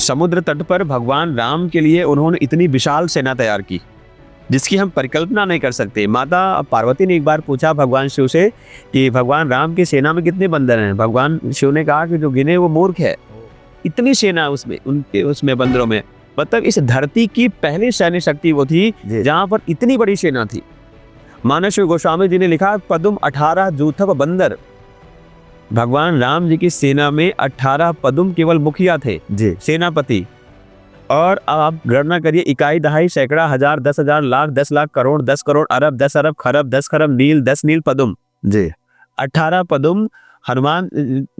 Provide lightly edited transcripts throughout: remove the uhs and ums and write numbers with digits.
समुद्र तट पर भगवान राम के लिए उन्होंने इतनी विशाल सेना तैयार की जिसकी हम परिकल्पना नहीं कर सकते। माता पार्वती ने एक बार पूछा भगवान शिव से कि भगवान राम की सेना में कितने बंदर हैं। भगवान शिव ने कहा कि जो गिने वो मूर्ख है, इतनी सेना उसमें, उनके उसमें बंदरों में। मतलब इस धरती की पहली सैन्य शक्ति वो थी जहां पर इतनी बड़ी सेना थी। मानस गोस्वामी जी ने लिखा पदुम 18 जूथब बंदर। भगवान राम जी की सेना में 18 पदुम केवल मुखिया थे जी, सेनापति। और आप गणना करिए, इकाई दहाई सैकड़ा हजार 10,000 लाख 10 लाख करोड़ 10 करोड़ अरब 10 अरब खरब 10 खरब नील 10 नील पदुम जी, 18 पदुम हनुमान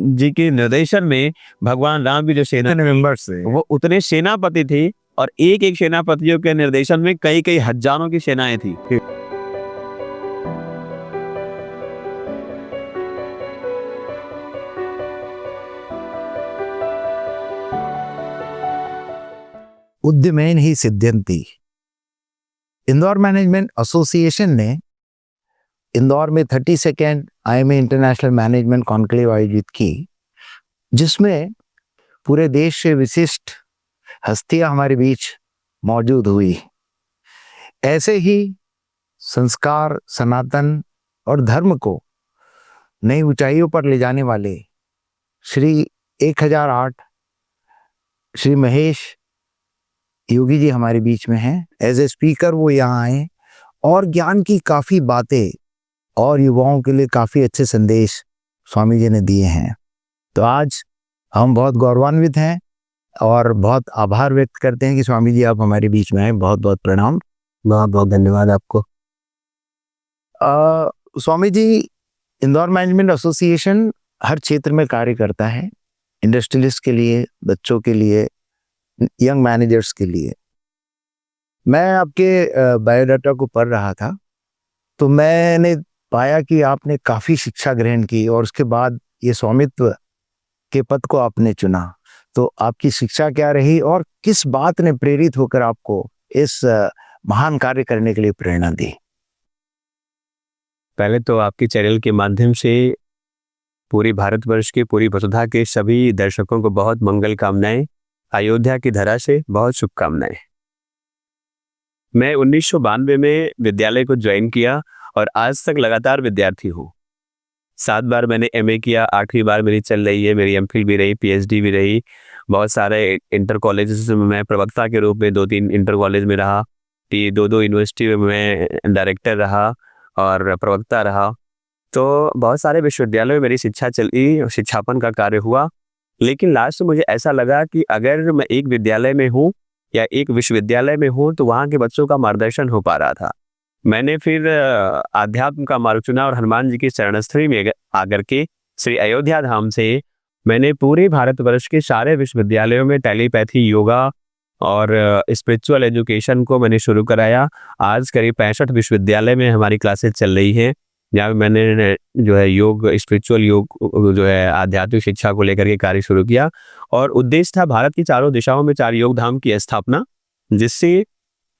जी के निर्देशन में भगवान राम की जो सेना मेंबर से वो उतने सेनापति थे और एक एक सेनापतियों के निर्देशन में कई कई हजारों की सेनाएं थी। उद्यमेन ही सिद्ध्यंति। इंदौर मैनेजमेंट एसोसिएशन ने इंदौर में 32nd IMA international management conclave आयोजित की, जिसमें पूरे देश से विशिष्ट हस्तियां हमारे बीच मौजूद हुई। ऐसे ही संस्कार, सनातन और धर्म को नई ऊंचाइयों पर ले जाने वाले श्री 1008 श्री महेश योगी जी हमारे बीच में हैं। एज ए स्पीकर वो यहाँ आए और ज्ञान की काफ़ी बातें और युवाओं के लिए काफ़ी अच्छे संदेश स्वामी जी ने दिए हैं। तो आज हम बहुत गौरवान्वित हैं और बहुत आभार व्यक्त करते हैं कि स्वामी जी आप हमारे बीच में आए। बहुत बहुत प्रणाम, बहुत बहुत धन्यवाद आपको। स्वामी जी, इंदौर मैनेजमेंट एसोसिएशन हर क्षेत्र में कार्य करता है, इंडस्ट्रियलिस्ट के लिए, बच्चों के लिए, यंग मैनेजर्स के लिए। मैं आपके बायोडाटा को पढ़ रहा था तो मैंने पाया कि आपने काफ़ी शिक्षा ग्रहण की और उसके बाद ये स्वामित्व के पद को आपने चुना। तो आपकी शिक्षा क्या रही और किस बात ने प्रेरित होकर आपको इस महान कार्य करने के लिए प्रेरणा दी? पहले तो आपके चैनल के माध्यम से पूरी भारतवर्ष के, पूरी वसुधा के सभी दर्शकों को बहुत मंगल कामनाएं। अयोध्या की धरा से बहुत शुभकामनाएं। मैं 1992 में विद्यालय को ज्वाइन किया और आज तक लगातार विद्यार्थी हूँ। 7 बार मैंने MA किया, 8वीं बार मेरी चल रही है, मेरी MPhil भी रही, PhD भी रही। बहुत सारे इंटर कॉलेजेस में मैं प्रवक्ता के रूप में 2-3 इंटर कॉलेज में रहा, 2 यूनिवर्सिटी में मैं डायरेक्टर रहा और प्रवक्ता रहा। तो बहुत सारे विश्वविद्यालयों में मेरी शिक्षा चली, शिक्षापन का कार्य हुआ। लेकिन लास्ट में मुझे ऐसा लगा कि अगर मैं एक विद्यालय में हूँ या एक विश्वविद्यालय में हूँ तो वहाँ के बच्चों का मार्गदर्शन हो पा रहा था। मैंने फिर आध्यात्म का मार्ग चुना और हनुमान जी की शरणस्थली में आकर के श्री अयोध्या धाम से मैंने पूरे भारतवर्ष के सारे विश्वविद्यालयों में टेलीपैथी, योगा और स्पिरिचुअल एजुकेशन को मैंने शुरू कराया। आज करीब 65 विश्वविद्यालय में हमारी क्लासेस चल रही हैं, जहाँ मैंने जो है योग, स्पिरिचुअल योग जो है आध्यात्मिक शिक्षा को लेकर के कार्य शुरू किया। और उद्देश्य था भारत की चारों दिशाओं में 4 योग धाम की स्थापना, जिससे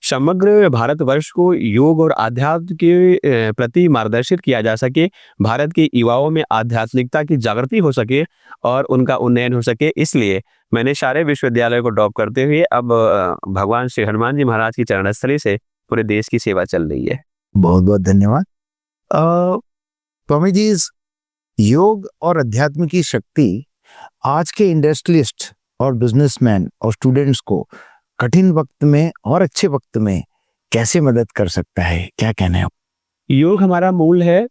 समग्र भारतवर्ष को योग और आध्यात्म के प्रति मार्गदर्शित किया जा सके, भारत के युवाओं में आध्यात्मिकता की जागृति हो सके और उनका उन्नयन हो सके। इसलिए मैंने सारे विश्वविद्यालयों को ड्रॉप करते हुए अब भगवान श्री हनुमान जी महाराज की चरणस्थली से पूरे देश की सेवा चल रही है। बहुत बहुत धन्यवाद। स्वामी जी, योग और अध्यात्म की शक्ति आज के इंडस्ट्रियलिस्ट और बिजनेसमैन और स्टूडेंट्स को कठिन वक्त में और अच्छे वक्त में कैसे मदद कर सकता है, क्या कहना है? योग हमारा मूल है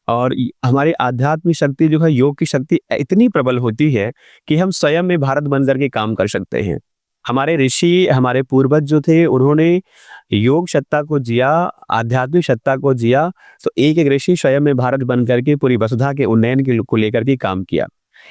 और हमारी आध्यात्मिक शक्ति जो है, योग की शक्ति इतनी प्रबल होती है कि हम स्वयं में भारत बन करके काम कर सकते हैं। हमारे ऋषि, हमारे पूर्वज जो थे, उन्होंने योग सत्ता को जिया, आध्यात्मिक सत्ता को जिया। तो एक एक ऋषि स्वयं में भारत बन करके पूरी वसुधा के उन्नयन के को लेकर के काम किया।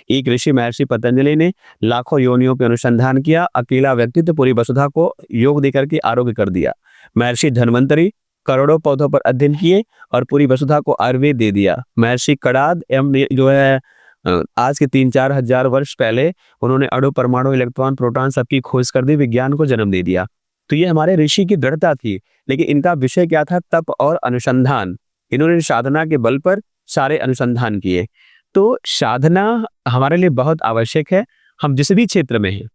एक ऋषि महर्षि पतंजलि ने लाखों योनियों पे अनुसंधान किया, अकेला व्यक्तित्व पूरी वसुधा को योग देकर के आरोग्य कर दिया। महर्षि धन्वंतरि करोड़ों पौधों पर अध्ययन किए और पूरी वसुधा को आयुर्वेद दे दिया। महर्षि कणाद जो है आज के 3-4 हजार वर्ष पहले उन्होंने अणु, परमाणु, इलेक्ट्रॉन, प्रोटॉन सबकी खोज कर दी, विज्ञान को जन्म दे दिया। तो ये हमारे ऋषि की दृढ़ता थी। लेकिन इनका विषय क्या था? तप और अनुसंधान। इन्होंने साधना के बल पर सारे अनुसंधान किए। तो साधना हमारे लिए बहुत आवश्यक है। हम जिस भी क्षेत्र में हैं,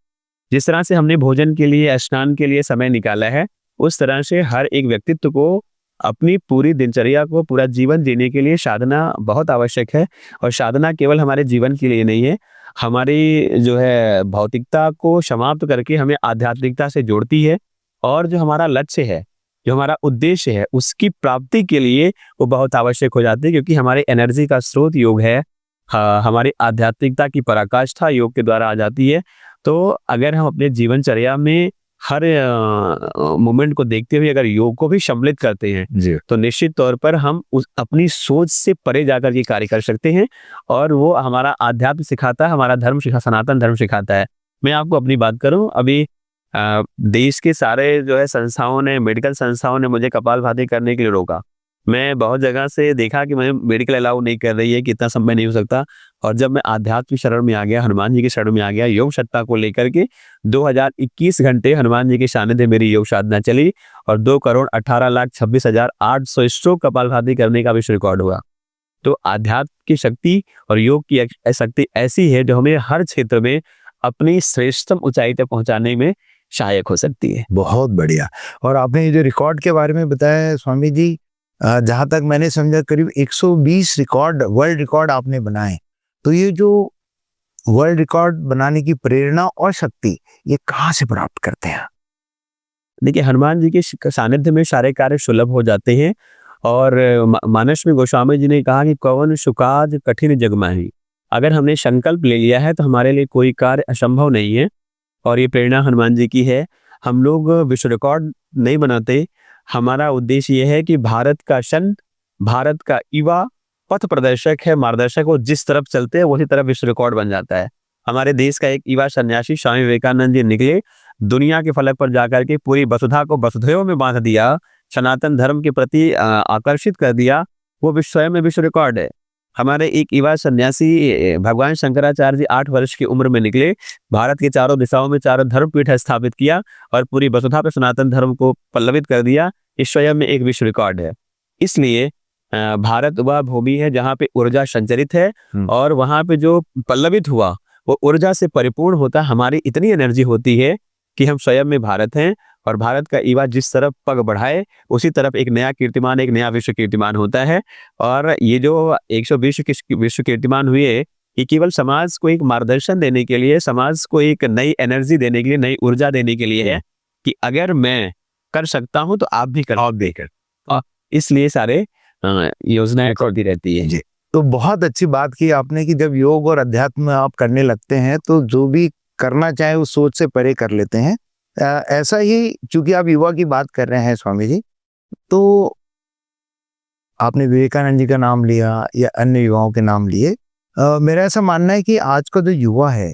जिस तरह से हमने भोजन के लिए, स्नान के लिए समय निकाला है, उस तरह से हर एक व्यक्तित्व को अपनी पूरी दिनचर्या को, पूरा जीवन जीने के लिए साधना बहुत आवश्यक है। और साधना केवल हमारे जीवन के लिए नहीं है, हमारी जो है भौतिकता को समाप्त करके हमें आध्यात्मिकता से जोड़ती है। और जो हमारा लक्ष्य है, जो हमारा उद्देश्य है, उसकी प्राप्ति के लिए वो बहुत आवश्यक हो जाती है, क्योंकि हमारे एनर्जी का स्रोत योग है। हमारी आध्यात्मिकता की पराकाष्ठा योग के द्वारा आ जाती है। तो अगर हम अपने जीवनचर्या में हर मोमेंट को देखते हुए अगर योग को भी सम्मिलित करते हैं, जी। तो निश्चित तौर पर हम उस अपनी सोच से परे जाकर ये कार्य कर सकते हैं। और वो हमारा आध्यात्म सिखाता है, हमारा धर्म सनातन धर्म सिखाता है। मैं आपको अपनी बात करूं, अभी देश के सारे जो है संस्थाओं ने, मेडिकल संस्थाओं ने मुझे कपालभाति करने के लिए रोका। मैं बहुत जगह से देखा कि मुझे मेडिकल अलाउ नहीं कर रही है, कि इतना समय नहीं हो सकता। और जब मैं आध्यात्म शरण में आ गया, हनुमान जी की शरण में आ गया, योग सत्ता को लेकर के 2021 घंटे हनुमान जी के सानिध्य मेरी योग साधना चली और 2,18,26,800 स्ट्रोक कपालभाति करने का विश्व रिकॉर्ड हुआ। तो आध्यात्म की शक्ति और योग की शक्ति ऐसी है जो हमें हर क्षेत्र में अपनी श्रेष्ठतम ऊंचाई तक पहुंचाने में सहायक हो सकती है। बहुत बढ़िया। और आपने ये जो रिकॉर्ड के बारे में बताया है स्वामी जी, जहाँ तक मैंने समझा करीब 120 रिकॉर्ड, वर्ल्ड रिकॉर्ड आपने बनाए। तो ये जो वर्ल्ड रिकॉर्ड बनाने की प्रेरणा और शक्ति ये कहाँ से प्राप्त करते हैं? देखिए, हनुमान जी के सानिध्य में सारे कार्य सुलभ हो जाते हैं। और मानस में गोस्वामी जी ने कहा कि कवन सुकाज कठिन जग माही। अगर हमने संकल्प ले लिया है तो हमारे लिए कोई कार्य असंभव नहीं है। और ये प्रेरणा हनुमान जी की है। हम लोग विश्व रिकॉर्ड नहीं बनाते, हमारा उद्देश्य ये है कि भारत का संत, भारत का युवा पथ प्रदर्शक है, मार्गदर्शक। वो जिस तरफ चलते हैं वही तरफ विश्व रिकॉर्ड बन जाता है। हमारे देश का एक युवा सन्यासी स्वामी विवेकानंद जी निकले, दुनिया के फलक पर जाकर के पूरी वसुधा को वसुधैव में बांध दिया, सनातन धर्म के प्रति आकर्षित कर दिया। वो स्वयं में विश्व रिकॉर्ड है। हमारे एक युवा सन्यासी भगवान शंकराचार्य जी 8 वर्ष की उम्र में निकले, भारत के चारों दिशाओं में चारों धर्मपीठ स्थापित किया और पूरी वसुधा पर सनातन धर्म को पल्लवित कर दिया। इस स्वयं में एक विश्व रिकॉर्ड है। इसलिए भारत वह भूमि है जहाँ पे ऊर्जा संचरित है और वहाँ पे जो पल्लवित हुआ वो ऊर्जा से परिपूर्ण होता। हमारी इतनी एनर्जी होती है कि हम स्वयं में भारत हैं। और भारत का युवा जिस तरफ पग बढ़ाए उसी तरफ एक नया कीर्तिमान, एक नया विश्व कीर्तिमान होता है। और ये जो 120 विश्व कीर्तिमान हुए, ये केवल समाज को एक मार्गदर्शन देने के लिए, समाज को एक नई एनर्जी देने के लिए, नई ऊर्जा देने के लिए है कि अगर मैं कर सकता हूं तो आप भी कर देकर। और इसलिए सारे योजनाएं करती रहती है। जी, तो बहुत अच्छी बात की आपने कि जब योग और अध्यात्म आप करने लगते हैं तो जो भी करना चाहे उस सोच से परे कर लेते हैं। ऐसा ही, चूंकि आप युवा की बात कर रहे हैं स्वामी जी, तो आपने विवेकानंद जी का नाम लिया या अन्य युवाओं के नाम लिए। मेरा ऐसा मानना है कि आज का जो युवा है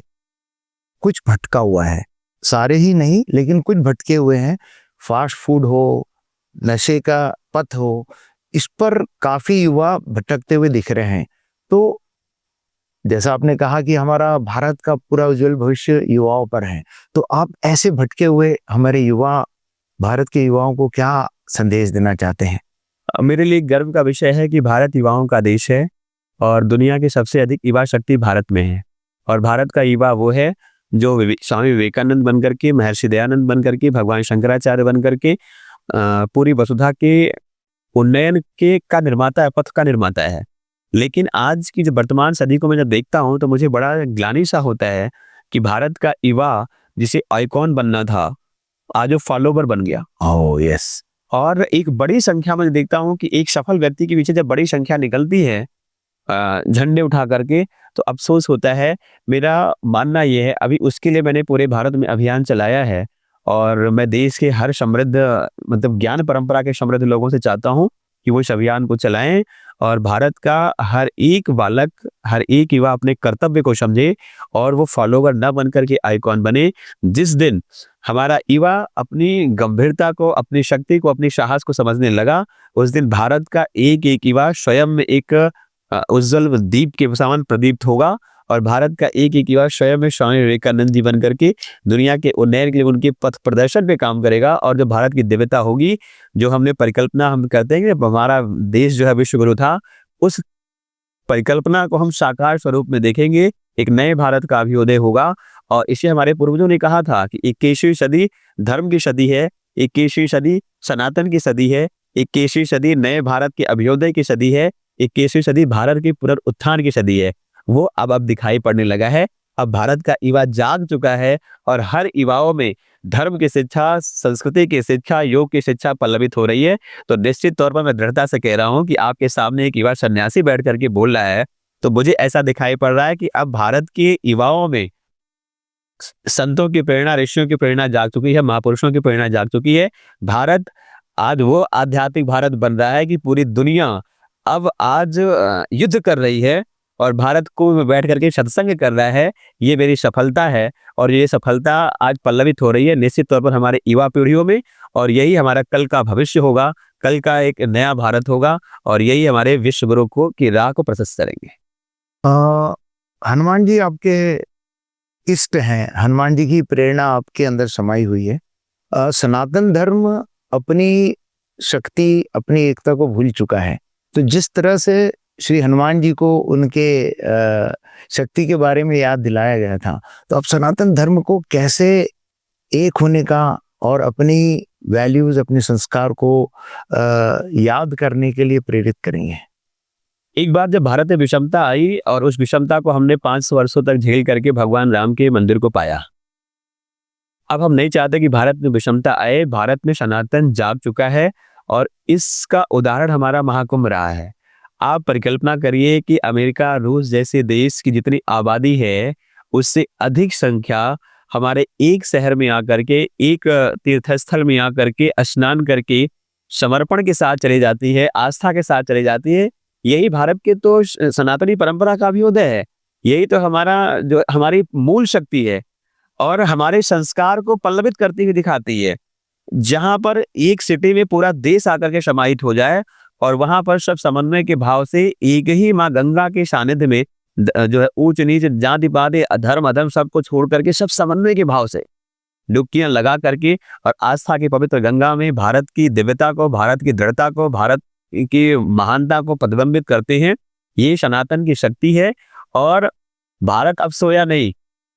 कुछ भटका हुआ है, सारे ही नहीं लेकिन कुछ भटके हुए हैं। फास्ट फूड हो, नशे का पथ हो, इस पर काफी युवा भटकते हुए दिख रहे हैं। तो जैसा आपने कहा कि हमारा भारत का पूरा उज्जवल भविष्य युवाओं पर है, तो आप ऐसे भटके हुए हमारे युवा, भारत के युवाओं को क्या संदेश देना चाहते हैं? मेरे लिए गर्व का विषय है कि भारत युवाओं का देश है और दुनिया की सबसे अधिक युवा शक्ति भारत में है। और भारत का युवा वो है जो स्वामी विवेकानंद बन करके, महर्षि दयानंद बन करके, भगवान शंकराचार्य बन करके पूरी वसुधा के उन्नयन के का निर्माता है, पथ का निर्माता है। लेकिन आज की जो वर्तमान सदी को मैं जब देखता हूं तो मुझे बड़ा ग्लानि सा होता है कि भारत का युवा जिसे आइकॉन बनना था आज वो फॉलोवर बन गया। Oh yes. और एक बड़ी संख्या में देखता हूं कि एक सफल व्यक्ति के पीछे जब बड़ी संख्या निकलती है झंडे उठा करके, तो अफसोस होता है। मेरा मानना यह है, अभी उसके लिए मैंने पूरे भारत में अभियान चलाया है और मैं देश के हर समृद्ध, मतलब ज्ञान परंपरा के समृद्ध लोगों से चाहता हूं कि वो इस अभियान को चलाएं और भारत का हर एक बालक, हर एक युवा अपने कर्तव्य को समझे और वो फॉलोवर न बन करके आइकॉन बने। जिस दिन हमारा युवा अपनी गंभीरता को, अपनी शक्ति को, अपनी साहस को समझने लगा, उस दिन भारत का एक एक युवा स्वयं में एक उज्जवल दीप के समान प्रदीप्त होगा और भारत का एक एक युवा स्वयं में स्वामी विवेकानंद जी बन करके दुनिया के उन्नयन के लिए उनके पथ प्रदर्शन पे काम करेगा। और जो भारत की दिव्यता होगी, जो हमने परिकल्पना हम कहते हैं कि हमारा देश जो है विश्व गुरु था, उस परिकल्पना को हम साकार स्वरूप में देखेंगे। एक नए भारत का अभ्युदय होगा और इसे हमारे पूर्वजों ने कहा था कि 21वीं सदी धर्म की सदी है, 21वीं सदी सनातन की सदी है, 21वीं सदी नए भारत के अभ्युदय की सदी है, 21वीं सदी भारत के पुनरुत्थान की सदी है। वो अब दिखाई पड़ने लगा है। अब भारत का युवा जाग चुका है और हर युवाओं में धर्म की शिक्षा, संस्कृति की शिक्षा, योग की शिक्षा पल्लवित हो रही है। तो निश्चित तौर पर मैं दृढ़ता से कह रहा हूं कि आपके सामने एक युवा सन्यासी बैठ करके बोल रहा है, तो मुझे ऐसा दिखाई पड़ रहा है कि अब भारत के युवाओं में संतों की प्रेरणा, ऋषियों की प्रेरणा जाग चुकी है, महापुरुषों की प्रेरणा जाग चुकी है। भारत आज वो आध्यात्मिक भारत बन रहा है कि पूरी दुनिया अब आज युद्ध कर रही है और भारत को बैठ करके सत्संग कर रहा है। ये मेरी सफलता है और ये सफलता आज पल्लवित हो रही है निश्चित तौर पर हमारे युवा पीढ़ियों में, और यही हमारा कल का भविष्य होगा, कल का एक नया भारत होगा और यही हमारे विश्व गुरु को की राह को प्रशस्त करेंगे। हनुमान जी आपके इष्ट हैं, हनुमान जी की प्रेरणा आपके अंदर समाई हुई है। सनातन धर्म अपनी शक्ति, अपनी एकता को भूल चुका है। तो जिस तरह से श्री हनुमान जी को उनके शक्ति के बारे में याद दिलाया गया था, तो आप सनातन धर्म को कैसे एक होने का और अपनी वैल्यूज, अपने संस्कार को याद करने के लिए प्रेरित करेंगे? एक बार जब भारत में विषमता आई और उस विषमता को हमने 500 वर्षों तक झेल करके भगवान राम के मंदिर को पाया। अब हम नहीं चाहते कि भारत में विषमता आए। भारत में सनातन जाग चुका है और इसका उदाहरण हमारा महाकुंभ रहा है। आप परिकल्पना करिए कि अमेरिका, रूस जैसे देश की जितनी आबादी है उससे अधिक संख्या हमारे एक शहर में आकर के, एक तीर्थस्थल में आकर के स्नान करके समर्पण के साथ चली जाती है, आस्था के साथ चली जाती है। यही भारत के तो सनातनी परंपरा का अभ्युदय है। यही तो हमारा जो हमारी मूल शक्ति है और हमारे संस्कार को पल्लवित करती हुई दिखाती है। जहां पर एक सिटी में पूरा देश आकर के समाहित हो जाए और वहां पर सब समन्वय के भाव से एक ही माँ गंगा के सानिध्य में जो है ऊंच नीच, जाति पाति, अधर्म अधर्म सबको छोड़ करके सब समन्वय के भाव से डुबकियां लगा करके और आस्था की पवित्र गंगा में भारत की दिव्यता को, भारत की दृढ़ता को, भारत की महानता को प्रतिबिंबित करते हैं। ये सनातन की शक्ति है और भारत अब सोया नहीं,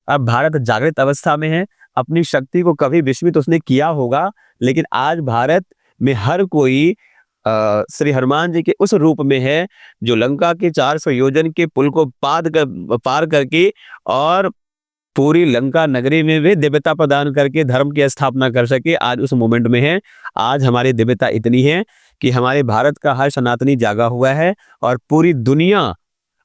अब भारत जागृत अवस्था में है। अपनी शक्ति को कभी विस्मित उसने किया होगा, लेकिन आज भारत में हर कोई श्री हनुमान जी के उस रूप में है जो लंका के 400 योजन के पुल को पार करके और पूरी लंका नगरी में भी दिव्यता प्रदान करके धर्म की स्थापना कर सके। आज उस मोमेंट में है। आज हमारी दिव्यता इतनी है कि हमारे भारत का हर सनातनी जागा हुआ है और पूरी दुनिया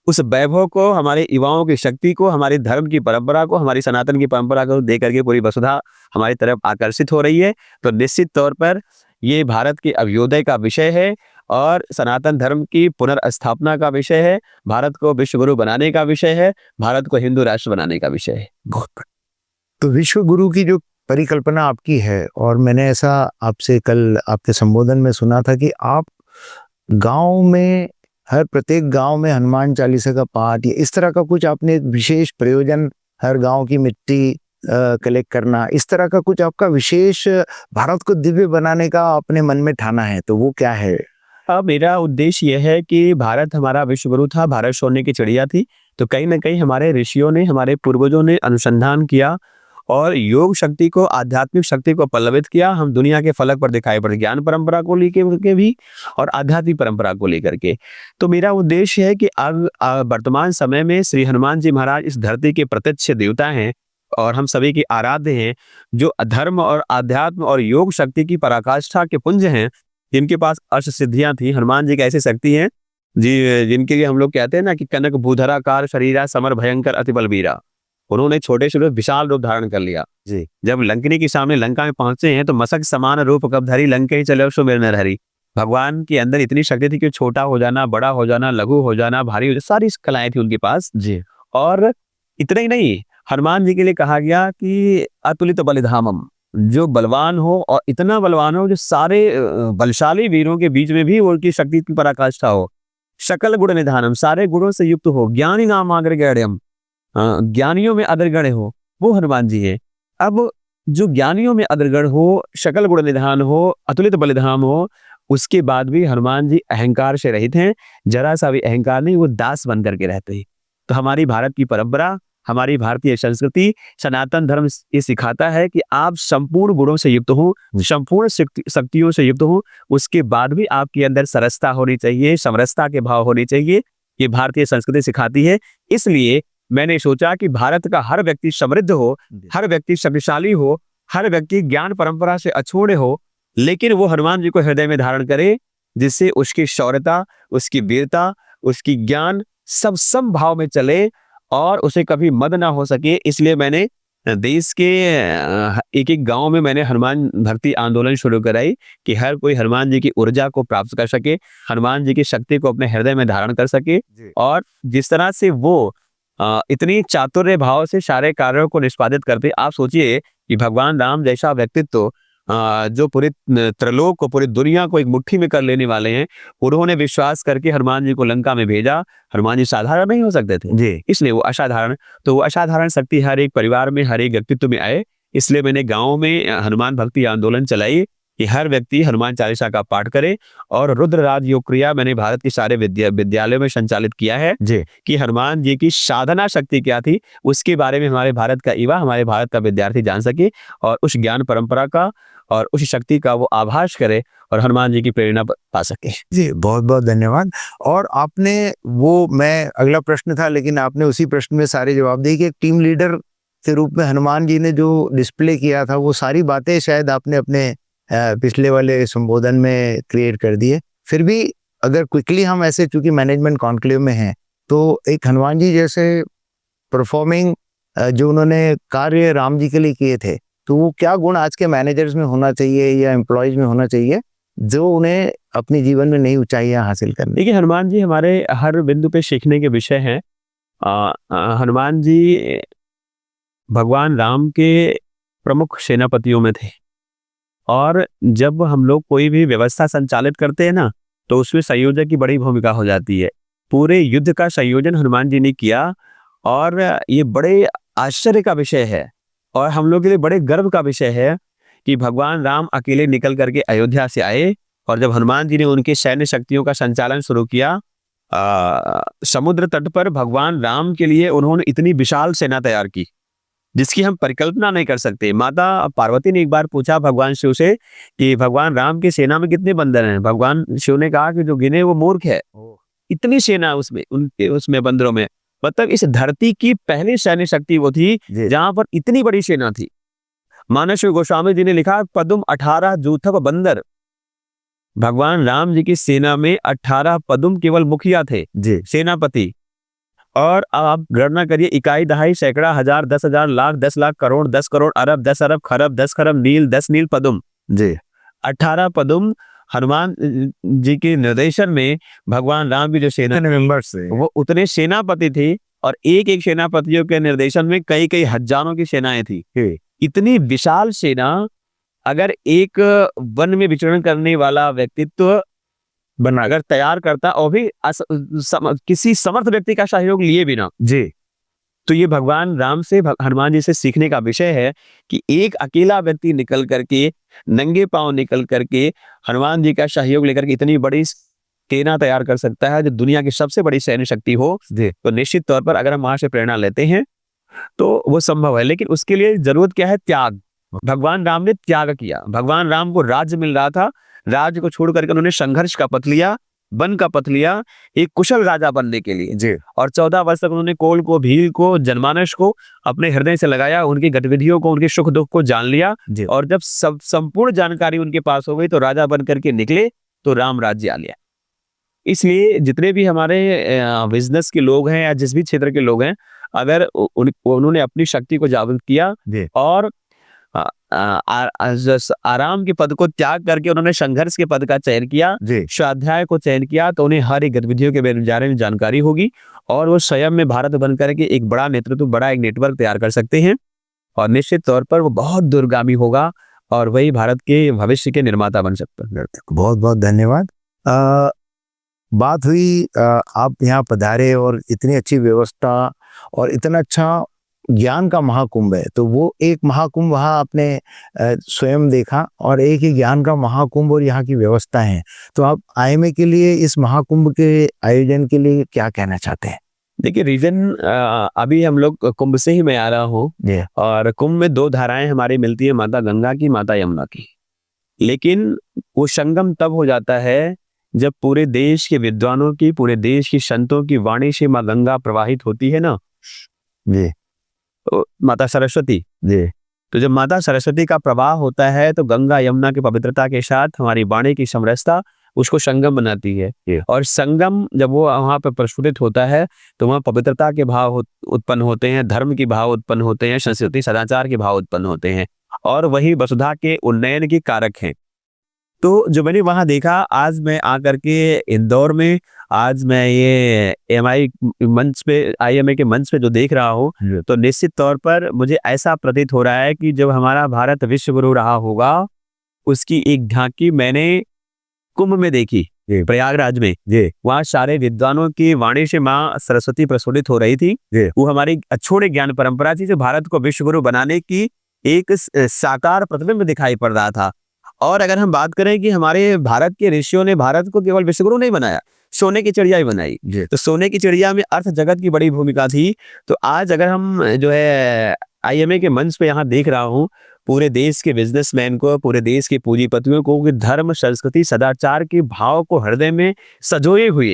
उस वैभव को, हमारे युवाओं की शक्ति को, हमारे धर्म की परंपरा को, हमारी सनातन की परंपरा को देख करके पूरी वसुधा हमारी तरफ आकर्षित हो रही है। तो निश्चित तौर पर ये भारत के अभ्युदय का विषय है और सनातन धर्म की पुनर्स्थापना का विषय है, भारत को विश्व गुरु बनाने का विषय है, भारत को हिंदू राष्ट्र बनाने का विषय है। तो विश्व गुरु की जो परिकल्पना आपकी है, और मैंने ऐसा आपसे कल आपके संबोधन में सुना था कि आप गांव में, हर प्रत्येक गांव में हनुमान चालीसा का पाठ या इस तरह का कुछ आपने विशेष प्रयोजन, हर गांव की मिट्टी कलेक्ट करना, इस तरह का कुछ आपका विशेष भारत को दिव्य बनाने का अपने मन में ठाना है, तो वो क्या है? मेरा उद्देश्य यह है कि भारत हमारा विश्व गुरु था, भारत सोने की चिड़िया थी। तो कहीं ना कहीं हमारे ऋषियों ने, हमारे पूर्वजों ने अनुसंधान किया और योग शक्ति को, आध्यात्मिक शक्ति को पल्लवित किया। हम दुनिया के फलक पर दिखाई पड़े, ज्ञान परंपरा को लेकर के भी और आध्यात्मिक परंपरा को लेकर के। तो मेरा उद्देश्य है कि अब वर्तमान समय में श्री हनुमान जी महाराज इस धरती के प्रत्यक्ष देवता हैं और हम सभी के आराध्य हैं, जो धर्म और आध्यात्म और योग शक्ति की पराकाष्ठा के पुंज हैं, जिनके पास अष्ट सिद्धियां थी। हनुमान जी की ऐसी शक्ति है जी जिनके लिए हम लोग कहते हैं ना कि कनक भूधराकार शरीरा, समर भयंकर अति बलबीरा। उन्होंने छोटे से विशाल रूप धारण कर लिया जी। जब लंकिनी के सामने लंका में पहुंचे हैं तो मसक समान रूप कब धरी, लंके चले सुमेर न हरी। भगवान के अंदर इतनी शक्ति थी कि छोटा हो जाना, बड़ा हो जाना, लघु हो जाना, भारी हो जाना, सारी कलाएं थी उनके पास जी। और इतना ही नहीं, हनुमान जी के लिए कहा गया कि अतुलित बलिधामम, जो बलवान हो और इतना बलवान हो जो सारे बलशाली वीरों के बीच में भी उनकी शक्ति की पराकाष्ठा हो। सकल गुण निधानम, सारे गुणों से युक्त हो। ज्ञानी नाम अग्रगण्यम, ज्ञानियों में अग्रगण्य हो, वो हनुमान जी है। अब जो ज्ञानियों में अग्रगण्य हो, सकल गुण निधान हो, अतुलित बलिधाम हो, उसके बाद भी हनुमान जी अहंकार से रहित हैं। जरा सा भी अहंकार नहीं, वो दास बन करके रहते हैं। तो हमारी भारत की परंपरा हमारी भारतीय संस्कृति, सनातन धर्म ये सिखाता है कि आप संपूर्ण गुणों से युक्त हो, संपूर्ण शक्तियों से युक्त हो, उसके बाद भी आपके अंदर सरसता होनी चाहिए, समरसता के भाव होने चाहिए। ये भारतीय संस्कृति सिखाती है। इसलिए मैंने सोचा कि भारत का हर व्यक्ति समृद्ध हो, हर व्यक्ति शक्तिशाली हो, हर व्यक्ति ज्ञान परंपरा से अछूते हो, लेकिन वो हनुमान जी को हृदय में धारण करे, जिससे उसकी शौर्यता, उसकी वीरता, उसकी ज्ञान सब समभाव में चले और उसे कभी मद ना हो सके। इसलिए मैंने देश के एक एक गांव में मैंने हनुमान भक्ति आंदोलन शुरू कराई कि हर कोई हनुमान जी की ऊर्जा को प्राप्त कर सके, हनुमान जी की शक्ति को अपने हृदय में धारण कर सके। और जिस तरह से वो इतनी चातुर्य भाव से सारे कार्यों को निष्पादित करते, आप सोचिए कि भगवान राम जैसा व्यक्तित्व जो पूरे त्रिलोक को, पूरी दुनिया को एक मुट्ठी में कर लेने वाले हैं, उन्होंने विश्वास करके हनुमान जी को लंका में भेजा। हनुमान जी साधारण नहीं हो सकते थे जी, इसलिए वो असाधारण, तो वो असाधारण शक्ति हर एक परिवार में, हर एक व्यक्तित्व में आए। इसलिए मैंने गाँव में हनुमान भक्ति आंदोलन चलाई कि हर व्यक्ति हनुमान चालीसा का पाठ करे। और रुद्रराज योग क्रिया मैंने भारत के सारे विद्यालयों में संचालित किया है जी, कि हनुमान जी की साधना शक्ति क्या थी, उसके बारे में हमारे भारत का युवा, हमारे भारत का विद्यार्थी जान सके और उस ज्ञान परंपरा का और उस शक्ति का वो आभास करे और हनुमान जी की प्रेरणा पा सके। जी, बहुत बहुत धन्यवाद। और आपने वो, मैं अगला प्रश्न था लेकिन आपने उसी प्रश्न में सारे जवाब दिए कि एक टीम लीडर के रूप में हनुमान जी ने जो डिस्प्ले किया था, वो सारी बातें शायद आपने अपने पिछले वाले संबोधन में क्रिएट कर दिए। फिर भी अगर क्विकली हम ऐसे, चूंकि मैनेजमेंट कॉन्क्लेव में हैं, तो एक हनुमान जी जैसे परफॉर्मिंग जो उन्होंने कार्य राम जी के लिए किए थे, तो वो क्या गुण आज के मैनेजर्स में होना चाहिए या एम्प्लॉयज में होना चाहिए जो उन्हें अपने जीवन में नई ऊंचाइयां हासिल करनी? देखिए, हनुमान जी हमारे हर बिंदु पे सीखने के विषय हैं। हनुमान जी भगवान राम के प्रमुख सेनापतियों में थे और जब हम लोग कोई भी व्यवस्था संचालित करते हैं ना, तो उसमें संयोजक की बड़ी भूमिका हो जाती है। पूरे युद्ध का संयोजन हनुमान जी ने किया और ये बड़े आश्चर्य का विषय है और हम लोग के लिए बड़े गर्व का विषय है कि भगवान राम अकेले निकल करके अयोध्या से आए और जब हनुमान जी ने उनके सैन्य शक्तियों का संचालन शुरू किया, समुद्र तट पर भगवान राम के लिए उन्होंने इतनी विशाल सेना तैयार की जिसकी हम परिकल्पना नहीं कर सकते। माता पार्वती ने एक बार पूछा भगवान शिव से कि भगवान राम की सेना में कितने बंदर हैं? भगवान शिव ने कहा कि जो गिने वो मूर्ख है, इतनी सेना उसमें, उनके उसमें बंदरों में। मतलब इस धरती की पहली सैन्य शक्ति वो थी जहां पर इतनी बड़ी सेना थी। मानस गोस्वामी जी ने लिखा, पदुम 18 जूथप बंदर। भगवान राम जी की सेना में 18 पदुम केवल मुखिया थे जी, सेनापति। और आप गणना करिए, इकाई, दहाई, सैकड़ा, हजार, 10,000, लाख, 10 लाख, करोड़, 10 करोड़, अरब, 10 अरब, खरब, 10 खरब, नील, 10 नील पदुम जी, 18 पदुम। हनुमान जी के निर्देशन में भगवान राम की जो सेना मेंबर्स थे, वो उतने सेनापति थे और एक एक सेनापतियों के निर्देशन में कई कई हजारों की सेनाएं थी। इतनी विशाल सेना अगर एक वन में विचरण करने वाला व्यक्तित्व अगर तैयार करता और भी किसी समर्थ व्यक्ति का सहयोग लिए बिना जी, तो ये भगवान राम से, हनुमान जी से सीखने का विषय है कि एक अकेला व्यक्ति निकल करके, नंगे पांव निकल करके, हनुमान जी का सहयोग लेकर के इतनी बड़ी सेना तैयार कर सकता है जो दुनिया की सबसे बड़ी सैन्य शक्ति हो। तो निश्चित तौर पर अगर हम वहां से प्रेरणा लेते हैं तो वो संभव है, लेकिन उसके लिए जरूरत क्या है? त्याग। भगवान राम ने त्याग किया। भगवान राम को राज्य मिल रहा था, राज्य को छोड़ करके उन्होंने संघर्ष का पथ लिया, वन का पथ लिया, एक कुशल राजा बनने के लिए जी। और 14 वर्ष तक उन्होंने कोल को, भील को, जनमानस को अपने हृदय से लगाया, उनकी गतिविधियों को, उनके सुख दुख को जान लिया और जब सब संपूर्ण जानकारी उनके पास हो गई तो राजा बन करके निकले तो राम राज्य आ लिया। इसलिए जितने भी हमारे बिजनेस के लोग हैं या जिस भी क्षेत्र के लोग हैं, अगर उन्होंने अपनी शक्ति को जागृत किया और आराम के पद को त्याग करके उन्होंने संघर्ष के पद का चयन किया, स्वाध्याय को चयन किया, तो उन्हें हर एक गतिविधियों के बारे में जानकारी होगी और वो स्वयं में भारत बन करके एक बड़ा नेतृत्व, बड़ा एक नेटवर्क तैयार कर सकते हैं और निश्चित तौर पर वो बहुत दूरगामी होगा और वही भारत के भविष्य के निर्माता बन सकता है। बहुत बहुत धन्यवाद। बात हुई, आप यहाँ पधारे और इतनी अच्छी व्यवस्था और इतना अच्छा ज्ञान का महाकुंभ है, तो वो एक महाकुंभ वहाँ आपने स्वयं देखा और एक ही ज्ञान का महाकुंभ और यहाँ की व्यवस्था है। तो आप आईएमए के लिए, इस महाकुंभ के आयोजन के लिए क्या कहना चाहते हैं? देखिए रीजन, अभी हम लोग कुंभ से ही मैं आ रहा हूँ जी और कुंभ में दो धाराएं हमारी मिलती है, माता गंगा की, माता यमुना की। लेकिन वो संगम तब हो जाता है जब पूरे देश के विद्वानों की, पूरे देश की संतों की वाणी से माँ गंगा प्रवाहित होती है ना, जी तो माता सरस्वती। जी तो जब माता सरस्वती का प्रवाह होता है तो गंगा यमुना की पवित्रता के साथ हमारी वाणी की समरसता उसको संगम बनाती है। जी। और संगम जब वो वहां पर प्रस्फुटित होता है तो वहां पवित्रता के भाव उत्पन्न होते हैं, धर्म के भाव उत्पन्न होते हैं, संस्कृति सदाचार के भाव उत्पन्न होते हैं, और वही वसुधा के उन्नयन के कारक हैं। तो जो मैंने वहां देखा, आज मैं आकर के इंदौर में, आज मैं ये एमआई मंच पे, आईएमए के मंच पे जो देख रहा हूँ, तो निश्चित तौर पर मुझे ऐसा प्रतीत हो रहा है कि जब हमारा भारत विश्व गुरु रहा होगा उसकी एक झांकी मैंने कुंभ में देखी, प्रयागराज में। वहाँ सारे विद्वानों की वाणी से माँ सरस्वती प्रस्फुटित हो रही थी। वो हमारी अछूत ज्ञान परंपरा थी जो भारत को विश्व गुरु बनाने की एक साकार प्रतिबिंब दिखाई पड़ रहा था। और अगर हम बात करें कि हमारे भारत के ऋषियों ने भारत को केवल विश्वगुरु नहीं बनाया, सोने की चिड़िया ही बनाई। तो सोने की चिड़िया में अर्थ जगत की बड़ी भूमिका थी। तो आज अगर हम जो है आईएमए के मंच पे यहाँ देख रहा हूँ, पूरे देश के बिजनेसमैन को, पूरे देश के पूंजीपतियों को धर्म, संस्कृति, सदाचार के भाव को हृदय में सजोए हुए,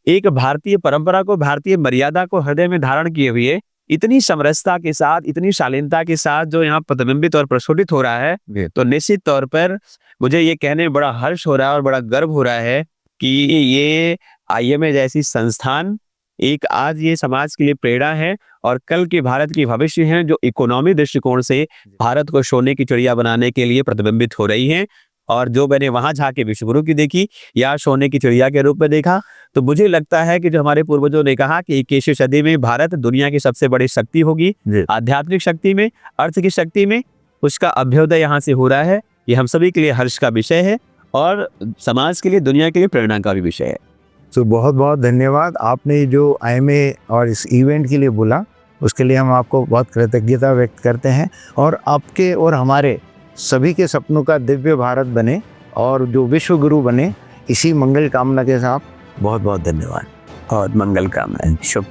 एक भारतीय परंपरा को, भारतीय मर्यादा को हृदय में धारण किए हुए, इतनी समरसता के साथ, इतनी शालीनता के साथ जो यहाँ प्रतिबिंबित और प्रस्फुटित हो रहा है, तो निश्चित तौर पर मुझे ये कहने में बड़ा हर्ष हो रहा है और बड़ा गर्व हो रहा है कि ये आईएमए जैसी संस्थान एक आज ये समाज के लिए प्रेरणा है और कल के भारत की भविष्य है, जो इकोनॉमी दृष्टिकोण से भारत को सोने की चिड़िया बनाने के लिए प्रतिबिंबित हो रही हैं। और जो मैंने वहां जाके विश्वगुरु की देखी या सोने की चिड़िया के रूप में देखा, तो मुझे लगता है कि जो हमारे पूर्वजों ने कहा कि 21वीं सदी में भारत दुनिया की सबसे बड़ी शक्ति होगी, आध्यात्मिक शक्ति में, अर्थ की शक्ति में, उसका अभ्युदय यहाँ से हो रहा है। ये हम सभी के लिए हर्ष का विषय है और समाज के लिए, दुनिया के लिए प्रेरणा का भी विषय है। तो बहुत बहुत धन्यवाद। आपने जो आईएमए और इस इवेंट के लिए बोला, उसके लिए हम आपको बहुत कृतज्ञता व्यक्त करते हैं और आपके और हमारे सभी के सपनों का दिव्य भारत बने और जो विश्व गुरु बने, इसी मंगल कामना के साथ बहुत बहुत धन्यवाद और मंगल कामनाएं। शुभ।